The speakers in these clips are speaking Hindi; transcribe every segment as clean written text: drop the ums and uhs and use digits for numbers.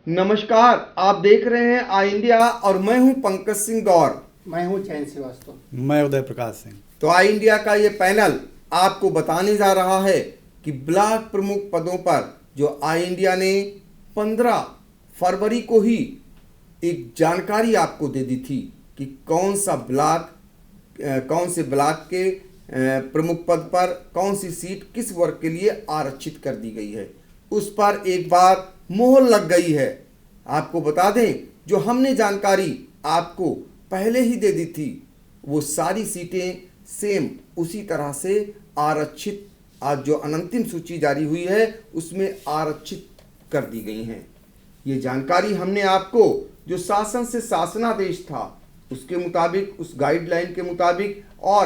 नमस्कार, आप देख रहे हैं आई इंडिया और मैं हूं पंकज सिंह गौर। मैं हूँ जैन श्रीवास्तव। मैं उदय प्रकाश सिंह। तो आई इंडिया का ये पैनल आपको बताने जा रहा है कि ब्लॉक प्रमुख पदों पर जो आई इंडिया ने 15 फरवरी को ही एक जानकारी आपको दे दी थी कि कौन से ब्लॉक के प्रमुख पद पर कौन सी सीट किस वर्ग के लिए आरक्षित कर दी गई है, उस पर एक बार मोहर लग गई है। आपको बता दें, जो हमने जानकारी आपको पहले ही दे दी थी वो सारी सीटें सेम उसी तरह से आरक्षित, आज जो अंतिम सूची जारी हुई है उसमें आरक्षित कर दी गई हैं। ये जानकारी हमने आपको जो शासन से शासनादेश था उसके मुताबिक, उस गाइडलाइन के मुताबिक और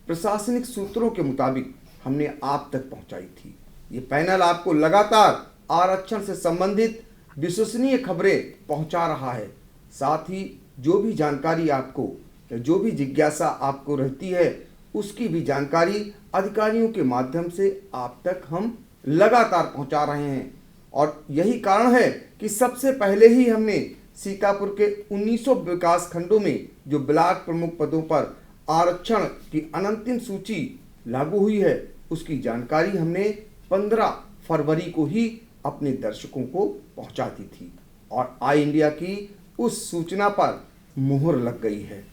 प्रशासनिक सूत्रों के मुताबिक हमने आप तक पहुंचाई थी। ये पैनल आपको लगातार आरक्षण से संबंधित विश्वसनीय खबरें पहुंचा रहा है। साथ ही जो भी जानकारी आपको या जो भी जिज्ञासा आपको रहती है उसकी भी जानकारी अधिकारियों के माध्यम से आप तक हम लगातार पहुंचा रहे हैं। और यही कारण है कि सबसे पहले ही हमने सीतापुर के 1900 विकास खंडों में जो ब्लॉक प्रमुख पदों पर आरक्षण की अंतिम सूची लागू हुई है उसकी जानकारी हमने 15 फरवरी को ही अपने दर्शकों को पहुंचा दी थी और आई इंडिया की उस सूचना पर मुहर लग गई है।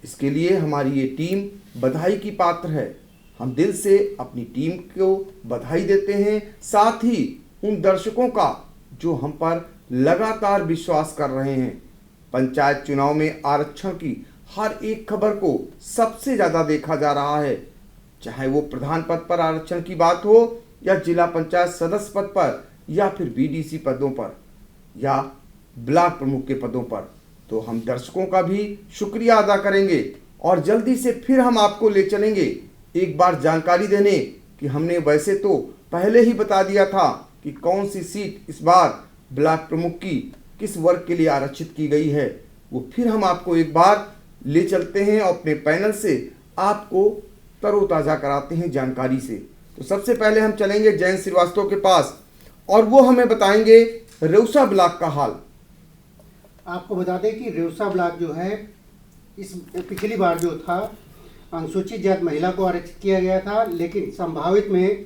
इसके लिए हमारी ये टीम बधाई की पात्र है। हम दिल से अपनी टीम को बधाई देते हैं, साथ ही उन दर्शकों का जो हम पर लगातार विश्वास कर रहे हैं। पंचायत चुनाव में आरक्षण की हर एक खबर को सबसे ज़्यादा देखा जा रहा है, चाहे वो प्रधान पद पर आरक्षण की बात हो या जिला पंचायत सदस्य पद पर या फिर बीडीसी पदों पर या ब्लॉक प्रमुख के पदों पर। तो हम दर्शकों का भी शुक्रिया अदा करेंगे और जल्दी से फिर हम आपको ले चलेंगे एक बार जानकारी देने कि हमने वैसे तो पहले ही बता दिया था कि कौन सी सीट इस बार ब्लॉक प्रमुख की किस वर्ग के लिए आरक्षित की गई है। वो फिर हम आपको एक बार ले चलते हैं और अपने पैनल से आपको तरोताज़ा कराते हैं जानकारी से। तो सबसे पहले हम चलेंगे जैन श्रीवास्तव के पास और वो हमें बताएंगे रेउसा ब्लॉक का हाल। आपको बता दें कि रेउसा ब्लॉक जो है इस पिछली बार जो था अनुसूचित जाति महिला को आरक्षित किया गया था, लेकिन संभावित में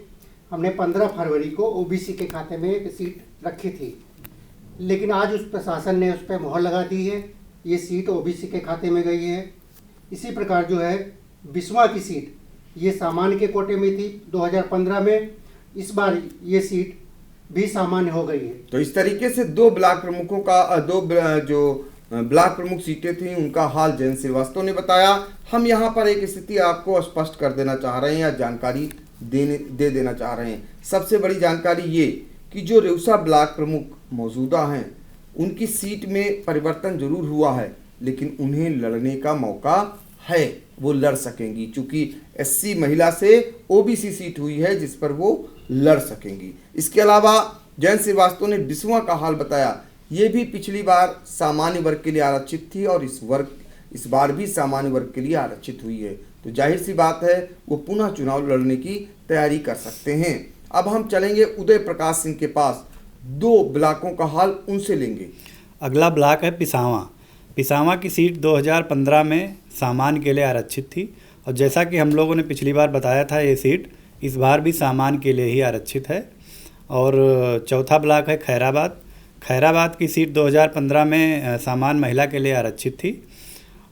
हमने 15 फरवरी को ओबीसी के खाते में एक सीट रखी थी, लेकिन आज उस प्रशासन ने उस पर मोहर लगा दी है। ये सीट ओबीसी के खाते में गई है। इसी प्रकार जो है बिस्वा की सीट ये सामान्य के कोटे में थी 2015 में, इस बार ये सीट भी सामान्य हो गई है। तो इस तरीके से दो ब्लॉक प्रमुखों का जो ब्लॉक प्रमुख सीटें थी उनका हाल जैन श्रीवास्तव ने बताया। हम यहाँ पर एक स्थिति आपको स्पष्ट कर देना चाह रहे हैं या जानकारी दे देना चाह रहे हैं। सबसे बड़ी जानकारी ये कि जो रेउसा ब्लॉक प्रमुख मौजूदा हैं उनकी सीट में परिवर्तन जरूर हुआ है, लेकिन उन्हें लड़ने का मौका है, वो लड़ सकेंगी। चूंकि एससी महिला से ओबीसी सीट हुई है जिस पर वो लड़ सकेंगी। इसके अलावा जैन श्रीवास्तव ने बिस्वा का हाल बताया। ये भी पिछली बार सामान्य वर्ग के लिए आरक्षित थी और इस बार भी सामान्य वर्ग के लिए आरक्षित हुई है, तो जाहिर सी बात है वो पुनः चुनाव लड़ने की तैयारी कर सकते हैं। अब हम चलेंगे उदय प्रकाश सिंह के पास, दो ब्लॉकों का हाल उनसे लेंगे। अगला ब्लॉक है पिसावा। पिसावा की सीट 2015 में सामान्य के लिए आरक्षित थी और जैसा कि हम लोगों ने पिछली बार बताया था ये सीट इस बार भी सामान्य के लिए ही आरक्षित है। और चौथा ब्लॉक है खैराबाद। खैराबाद की सीट 2015 में सामान्य महिला के लिए आरक्षित थी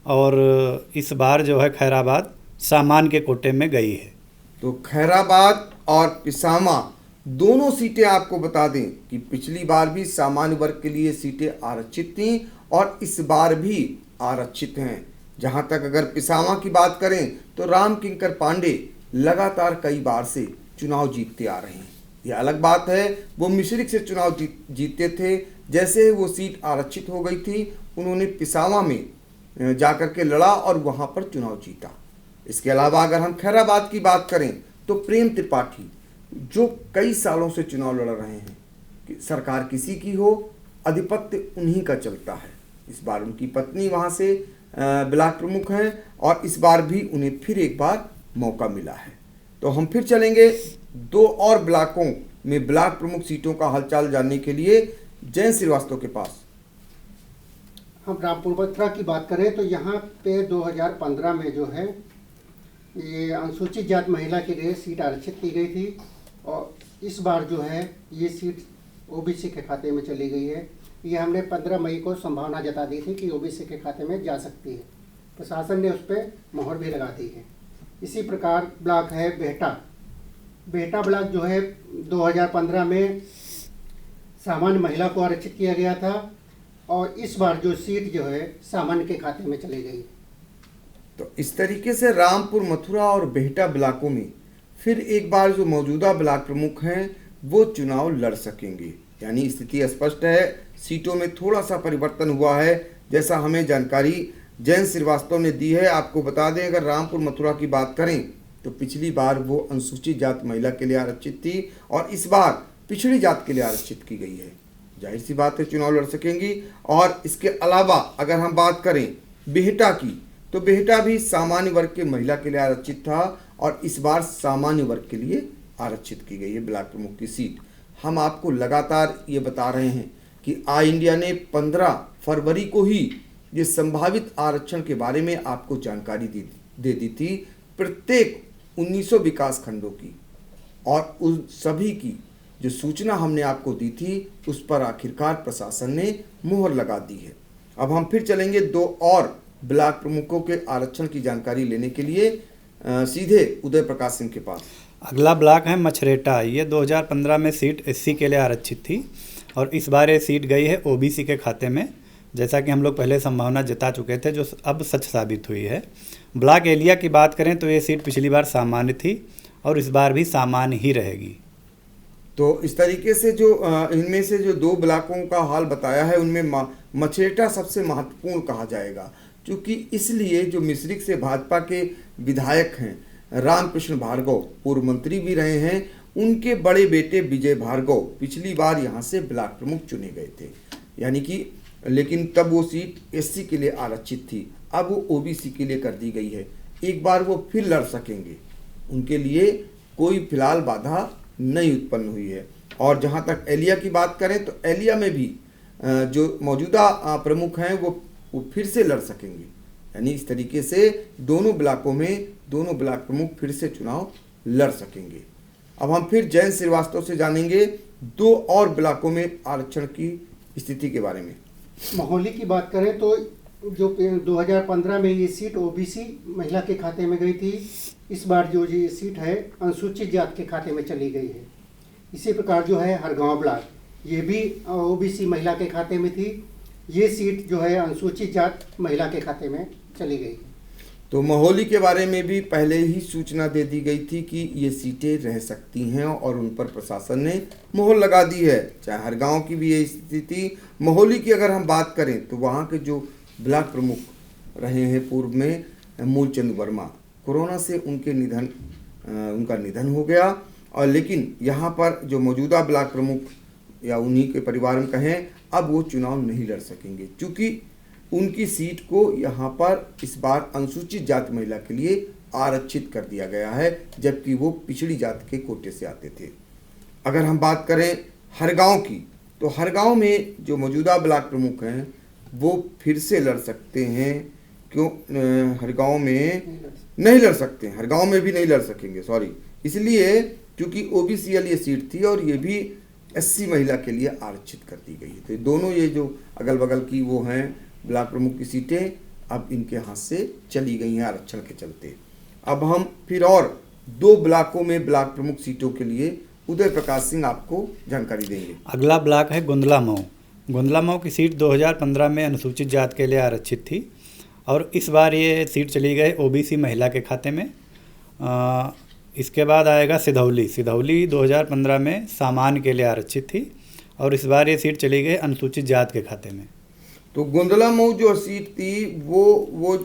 और इस बार जो है खैराबाद सामान्य के कोटे में गई है। तो खैराबाद और पिसावा दोनों सीटें आपको बता दें कि पिछली बार भी सामान्य वर्ग के लिए सीटें आरक्षित थीं और इस बार भी आरक्षित हैं। जहां तक अगर पिसावा की बात करें तो राम किंकर पांडे लगातार कई बार से चुनाव जीतते आ रहे हैं। यह अलग बात है, वो मिश्रिक से चुनाव जीतते थे। जैसे वो सीट आरक्षित हो गई थी उन्होंने पिसावा में जाकर के लड़ा और वहां पर चुनाव जीता। इसके अलावा अगर हम खैराबाद की बात करें तो प्रेम त्रिपाठी जो कई सालों से चुनाव लड़ रहे हैं कि सरकार किसी की हो, आधिपत्य उन्हीं का चलता है। इस बार उनकी पत्नी वहां से ब्लॉक प्रमुख हैं और इस बार भी उन्हें फिर एक बार मौका मिला है। तो हम फिर चलेंगे दो और ब्लॉकों में ब्लॉक प्रमुख सीटों का हालचाल जानने के लिए। जयंत श्रीवास्तव के पास। हम रामपुर मथुरा की बात करें तो यहाँ पे 2015 में जो है ये अनुसूचित जाति महिला के लिए सीट आरक्षित की गई थी और इस बार जो है ये सीट ओबीसी के खाते में चली गई है। ये हमने 15 मई को संभावना जता दी थी कि ओबीसी के खाते में जा सकती है। प्रशासन ने उस पर मोहर भी लगा दी है। इसी प्रकार ब्लॉक है बेहटा ब्लॉक जो है 2015 में सामान्य महिला को आरक्षित किया गया था और इस बार जो सीट जो है सामान्य के खाते में चली गई। तो इस तरीके से रामपुर, मथुरा और बेहटा ब्लॉकों में फिर एक बार जो मौजूदा ब्लॉक प्रमुख हैं वो चुनाव लड़ सकेंगे। यानी स्थिति स्पष्ट है, सीटों में थोड़ा सा परिवर्तन हुआ है, जैसा हमें जानकारी जयंत श्रीवास्तव ने दी है। आपको बता दें, अगर रामपुर मथुरा की बात करें तो पिछली बार वो अनुसूचित जाति महिला के लिए आरक्षित थी और इस बार पिछड़ी जाति के लिए आरक्षित की गई है। जाहिर सी बात है चुनाव लड़ सकेंगी। और इसके अलावा अगर हम बात करें बेहटा की, तो बेहटा भी सामान्य वर्ग के महिला के लिए आरक्षित था और इस बार सामान्य वर्ग के लिए आरक्षित की गई है ब्लॉक प्रमुख की सीट। हम आपको लगातार ये बता रहे हैं कि आई इंडिया ने 15 फरवरी को ही ये संभावित आरक्षण के बारे में आपको जानकारी दे दी थी, प्रत्येक 1900 विकास खंडों की, और उन सभी की जो सूचना हमने आपको दी थी उस पर आखिरकार प्रशासन ने मोहर लगा दी है। अब हम फिर चलेंगे 2 और ब्लॉक प्रमुखों के आरक्षण की जानकारी लेने के लिए सीधे उदय प्रकाश सिंह के पास। अगला ब्लॉक है मछरेटा। ये 2015 में सीट एससी के लिए आरक्षित थी और इस बार ये सीट गई है ओबीसी के खाते में, जैसा कि हम लोग पहले संभावना जता चुके थे, जो अब सच साबित हुई है। ब्लॉक एलिया की बात करें तो ये सीट पिछली बार सामान्य थी और इस बार भी सामान्य ही रहेगी। तो इस तरीके से जो इनमें से जो 2 ब्लॉकों का हाल बताया है उनमें मछरेटा सबसे महत्वपूर्ण कहा जाएगा, क्योंकि इसलिए जो मिश्रिख से भाजपा के विधायक हैं रामकृष्ण भार्गव, पूर्व मंत्री भी रहे हैं, उनके बड़े बेटे विजय भार्गव पिछली बार यहाँ से ब्लॉक प्रमुख चुने गए थे। यानी कि लेकिन तब वो सीट एससी के लिए आरक्षित थी, अब वो ओबीसी के लिए कर दी गई है। एक बार वो फिर लड़ सकेंगे, उनके लिए कोई फिलहाल बाधा नहीं उत्पन्न हुई है। और जहाँ तक एलिया की बात करें तो एलिया में भी जो मौजूदा प्रमुख हैं वो फिर से लड़ सकेंगे। यानी इस तरीके से दोनों ब्लॉकों में दोनों ब्लॉक प्रमुख फिर से चुनाव लड़ सकेंगे। अब हम फिर जयंत श्रीवास्तव से जानेंगे 2 और ब्लॉकों में आरक्षण की स्थिति के बारे में। महोली की बात करें तो जो 2015 में ये सीट ओबीसी महिला के खाते में गई थी, इस बार जो ये सीट है अनुसूचित जाति के खाते में चली गई है। इसी प्रकार जो है हरगांव ब्लॉक, ये भी ओबीसी महिला के खाते में थी, ये सीट जो है अनुसूचित जाति महिला के खाते में चली गई। तो महोली के बारे में भी पहले ही सूचना दे दी गई थी कि ये सीटें रह सकती हैं और उन पर प्रशासन ने मोहर लगा दी है। चाहे हर गांव की भी ये स्थिति। महोली की अगर हम बात करें तो वहाँ के जो ब्लॉक प्रमुख रहे हैं पूर्व में मूलचंद वर्मा, कोरोना से उनका निधन हो गया। और लेकिन यहाँ पर जो मौजूदा ब्लॉक प्रमुख या उन्हीं के परिवार में कहें, अब वो चुनाव नहीं लड़ सकेंगे, क्योंकि उनकी सीट को यहाँ पर इस बार अनुसूचित जाति महिला के लिए आरक्षित कर दिया गया है, जबकि वो पिछड़ी जाति के कोटे से आते थे। अगर हम बात करें हरगांव की, तो हरगांव में जो मौजूदा ब्लॉक प्रमुख हैं वो फिर से लड़ सकते हैं। क्यों हरगांव में नहीं लड़ सकते हैं, हरगांव में भी नहीं लड़ सकेंगे, सॉरी, इसलिए क्योंकि ओबीसी वाली सीट थी और ये भी एससी महिला के लिए आरक्षित कर दी गई है। तो दोनों ये जो अगल बगल की वो हैं ब्लॉक प्रमुख की सीटें अब इनके हाथ से चली गई हैं आरक्षण के चलते। अब हम फिर और 2 ब्लॉकों में ब्लॉक प्रमुख सीटों के लिए उदय प्रकाश सिंह आपको जानकारी देंगे। अगला ब्लॉक है गुंदला मऊ। गुंदला मऊ की सीट 2015 में अनुसूचित जाति के लिए आरक्षित थी और इस बार ये सीट चली गई ओबीसी महिला के खाते में। इसके बाद आएगा सिधौली। सिधौली 2015 में सामान्य के लिए आरक्षित थी और इस बार ये सीट चली गई अनुसूचित जाति के खाते में। तो गुंदला मऊ जो सीट थी वो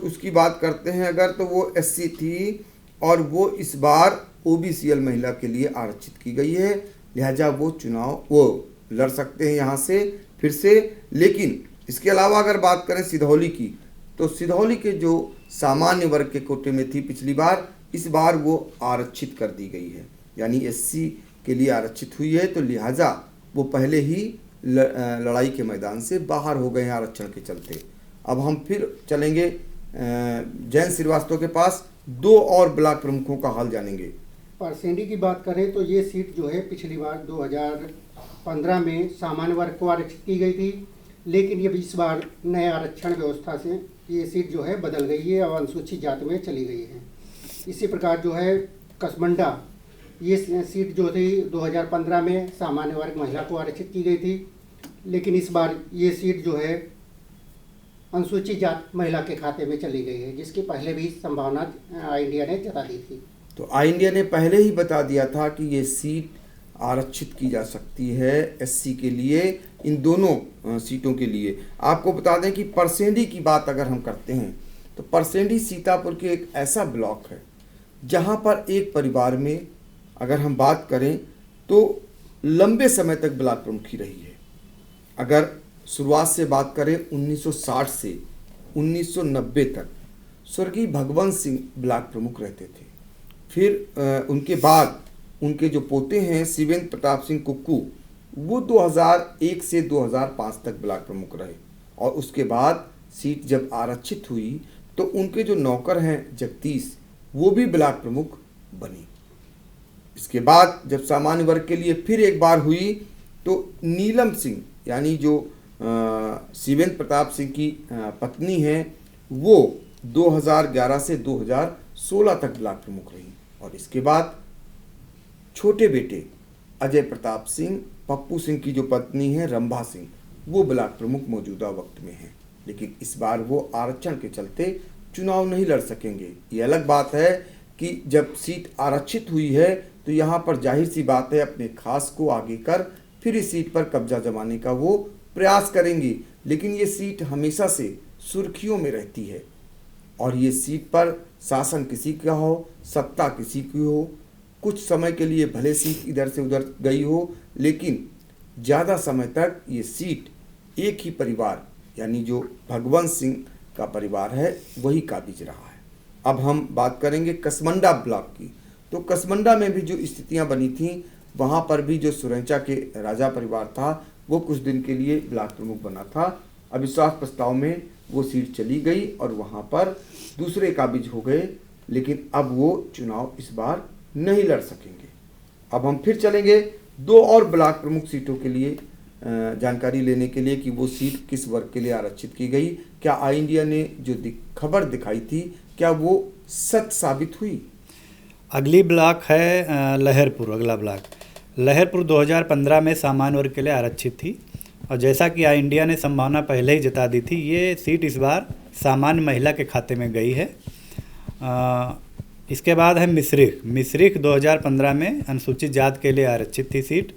उसकी बात करते हैं अगर, तो वो एससी थी और वो इस बार ओबीसीएल महिला के लिए आरक्षित की गई है, लिहाजा वो चुनाव वो लड़ सकते हैं यहाँ से फिर से। लेकिन इसके अलावा अगर बात करें सिधौली की, तो सिधौली के जो सामान्य वर्ग के कोटे में थी पिछली बार, इस बार वो आरक्षित कर दी गई है, यानी एससी के लिए आरक्षित हुई है, तो लिहाजा वो पहले ही लड़ाई के मैदान से बाहर हो गए हैं आरक्षण के चलते। अब हम फिर चलेंगे जयंत श्रीवास्तव के पास, 2 और ब्लॉक प्रमुखों का हाल जानेंगे। परसेंडी की बात करें तो ये सीट जो है पिछली बार 2015 में सामान्य वर्ग को आरक्षित की गई थी, लेकिन ये इस बार नए आरक्षण व्यवस्था से ये सीट जो है बदल गई है और अनुसूचित जाति में चली गई है। इसी प्रकार जो है कसमंडा, ये सीट जो थी 2015 में सामान्य वर्ग महिला को आरक्षित की गई थी, लेकिन इस बार ये सीट जो है अनुसूचित जाति महिला के खाते में चली गई है, जिसकी पहले भी संभावना आई इंडिया ने जता दी थी। तो आई इंडिया ने पहले ही बता दिया था कि ये सीट आरक्षित की जा सकती है एससी के लिए, इन दोनों सीटों के लिए। आपको बता दें कि परसेंडी की बात अगर हम करते हैं तो परसेंडी सीतापुर के एक ऐसा ब्लॉक है जहां पर एक परिवार में अगर हम बात करें तो लंबे समय तक ब्लॉक प्रमुख ही रही है। अगर शुरुआत से बात करें 1960 से 1990 तक स्वर्गीय भगवंत सिंह ब्लॉक प्रमुख रहते थे। फिर उनके बाद उनके जो पोते हैं शिवेंद्र प्रताप सिंह कुक्कू, वो 2001 से 2005 तक ब्लॉक प्रमुख रहे और उसके बाद सीट जब आरक्षित हुई तो उनके जो नौकर हैं जगदीश, वो भी ब्लॉक प्रमुख बनी। इसके बाद जब सामान्य वर्ग के लिए फिर एक बार हुई तो नीलम सिंह, यानी जो शिवेंद्र प्रताप सिंह की पत्नी हैं, वो 2011 से 2016 तक ब्लॉक प्रमुख रही और इसके बाद छोटे बेटे अजय प्रताप सिंह, पप्पू सिंह की जो पत्नी है रंभा सिंह, वो ब्लॉक प्रमुख मौजूदा वक्त में हैं, लेकिन इस बार वो आरक्षण के चलते चुनाव नहीं लड़ सकेंगे। ये अलग बात है कि जब सीट आरक्षित हुई है तो यहाँ पर जाहिर सी बात है अपने खास को आगे कर फिर इस सीट पर कब्जा जमाने का वो प्रयास करेंगी, लेकिन ये सीट हमेशा से सुर्खियों में रहती है और ये सीट पर शासन किसी का हो, सत्ता किसी की हो, कुछ समय के लिए भले सीट इधर से उधर गई हो, लेकिन ज़्यादा समय तक ये सीट एक ही परिवार यानी जो भगवंत सिंह का परिवार है वही काबिज रहा है। अब हम बात करेंगे कसमंडा ब्लॉक की। तो कसमंडा में भी जो स्थितियां बनी थीं, वहाँ पर भी जो सुरैंचा के राजा परिवार था वो कुछ दिन के लिए ब्लॉक प्रमुख बना था। अविश्वास प्रस्ताव में वो सीट चली गई और वहाँ पर दूसरे काबिज हो गए, लेकिन अब वो चुनाव इस बार नहीं लड़ सकेंगे। अब हम फिर चलेंगे 2 और ब्लॉक प्रमुख सीटों के लिए जानकारी लेने के लिए कि वो सीट किस वर्ग के लिए आरक्षित की गई। क्या आई इंडिया ने जो खबर दिखाई थी क्या वो सच साबित हुई? अगली ब्लॉक है लहरपुर। अगला ब्लॉक लहरपुर 2015 में सामान्य वर्ग के लिए आरक्षित थी और जैसा कि आई इंडिया ने संभावना पहले ही जता दी थी, ये सीट इस बार सामान्य महिला के खाते में गई है। इसके बाद है मिश्रिख 2015 में अनुसूचित जाति के लिए आरक्षित थी सीट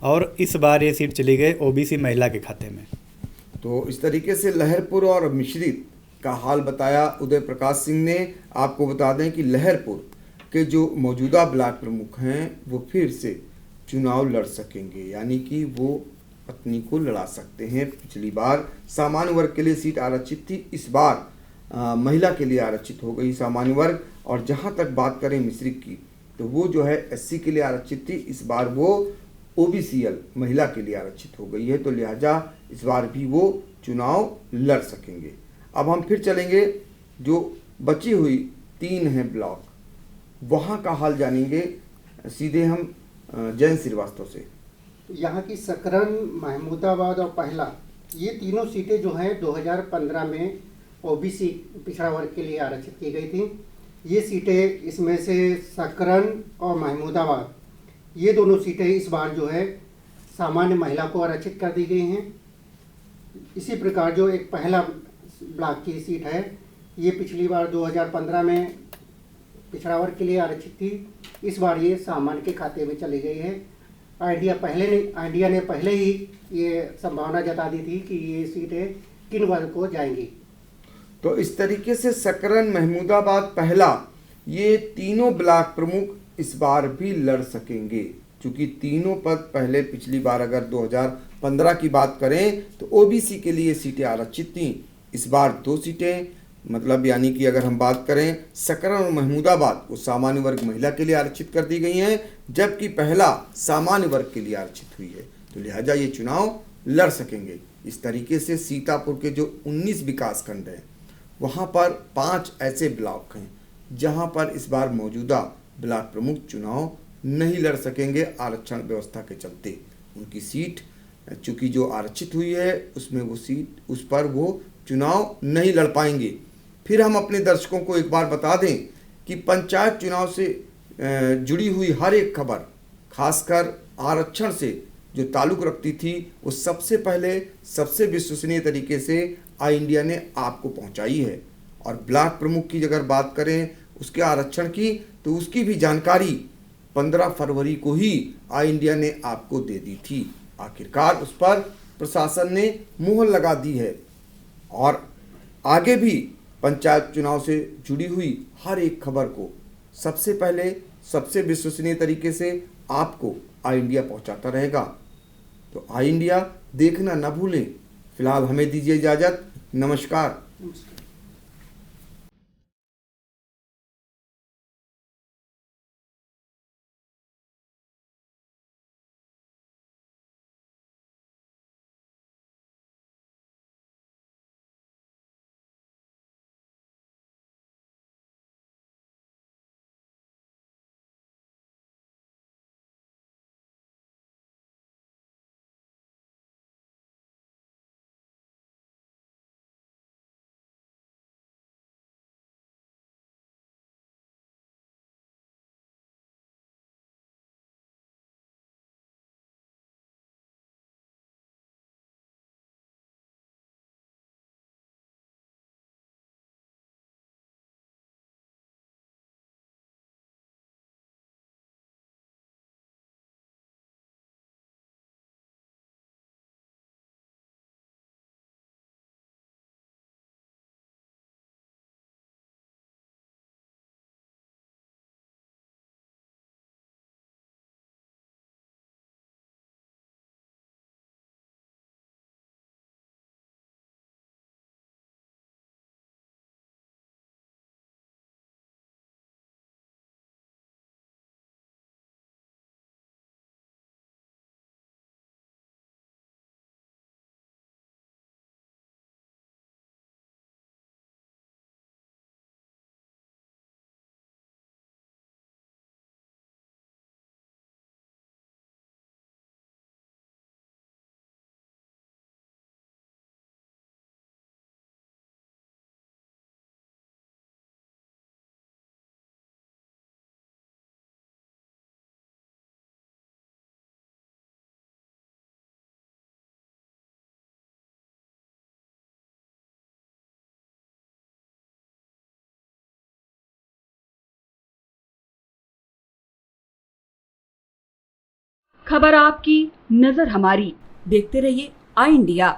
और इस बार ये सीट चली गई ओबीसी महिला के खाते में। तो इस तरीके से लहरपुर और मिश्रिख का हाल बताया उदय प्रकाश सिंह ने। आपको बता दें कि लहरपुर के जो मौजूदा ब्लॉक प्रमुख हैं वो फिर से चुनाव लड़ सकेंगे, यानी कि वो पत्नी को लड़ा सकते हैं। पिछली बार सामान्य वर्ग के लिए सीट आरक्षित थी, इस बार महिला के लिए आरक्षित हो गई सामान्य वर्ग। और जहां तक बात करें मिश्रिख की तो वो जो है एससी के लिए आरक्षित थी, इस बार वो ओबीसीएल महिला के लिए आरक्षित हो गई है, तो लिहाजा इस बार भी वो चुनाव लड़ सकेंगे। अब हम फिर चलेंगे जो बची हुई 3 हैं ब्लॉक, वहाँ का हाल जानेंगे सीधे हम जयंत श्रीवास्तव से। यहाँ की सकरन, महमूदाबाद और पहला, ये तीनों सीटें जो हैं 2015 में ओबीसी पिछड़ा वर्ग के लिए आरक्षित की गई थी। ये सीटें, इसमें से सकरन और महमूदाबाद, ये दोनों सीटें इस बार जो है सामान्य महिला को आरक्षित कर दी गई हैं। इसी प्रकार जो एक पहला ब्लॉक की सीट है, ये पिछली बार 2015 में पिछड़ा वर्ग के लिए आरक्षित थी, इस बार ये सामान्य के खाते में चली गई है। इंडिया ने पहले ही ये संभावना जता दी थी कि ये सीटें किन वर्ग को जाएंगी। तो इस तरीके से सकरन, महमूदाबाद, पहला, ये तीनों ब्लॉक प्रमुख इस बार भी लड़ सकेंगे, क्योंकि तीनों पद पहले पिछली बार अगर 2015 की बात करें तो ओबीसी के लिए सीटें आरक्षित थीं, इस बार 2 सीटें, मतलब यानी कि अगर हम बात करें सकरन और महमूदाबाद, वो सामान्य वर्ग महिला के लिए आरक्षित कर दी गई हैं, जबकि पहला सामान्य वर्ग के लिए आरक्षित हुई है, तो लिहाजा ये चुनाव लड़ सकेंगे। इस तरीके से सीतापुर के जो 19 विकास खंड हैं वहाँ पर 5 ऐसे ब्लॉक हैं जहाँ पर इस बार मौजूदा ब्लॉक प्रमुख चुनाव नहीं लड़ सकेंगे आरक्षण व्यवस्था के चलते। उनकी सीट चूँकि जो आरक्षित हुई है उसमें वो सीट उस पर वो चुनाव नहीं लड़ पाएंगे। फिर हम अपने दर्शकों को एक बार बता दें कि पंचायत चुनाव से जुड़ी हुई हर एक खबर खासकर आरक्षण से जो ताल्लुक़ रखती थी वो सबसे पहले सबसे विश्वसनीय तरीके से आई इंडिया ने आपको पहुंचाई है। और ब्लॉक प्रमुख की अगर बात करें उसके आरक्षण की तो उसकी भी जानकारी 15 फरवरी को ही आई इंडिया ने आपको दे दी थी। आखिरकार उस पर प्रशासन ने मुहर लगा दी है और आगे भी पंचायत चुनाव से जुड़ी हुई हर एक खबर को सबसे पहले सबसे विश्वसनीय तरीके से आपको आई इंडिया पहुंचाता रहेगा। तो आई इंडिया देखना न भूलें। फिलहाल हमें दीजिए इजाज़त। नमस्कार। खबर आपकी, नजर हमारी। देखते रहिए आई इंडिया।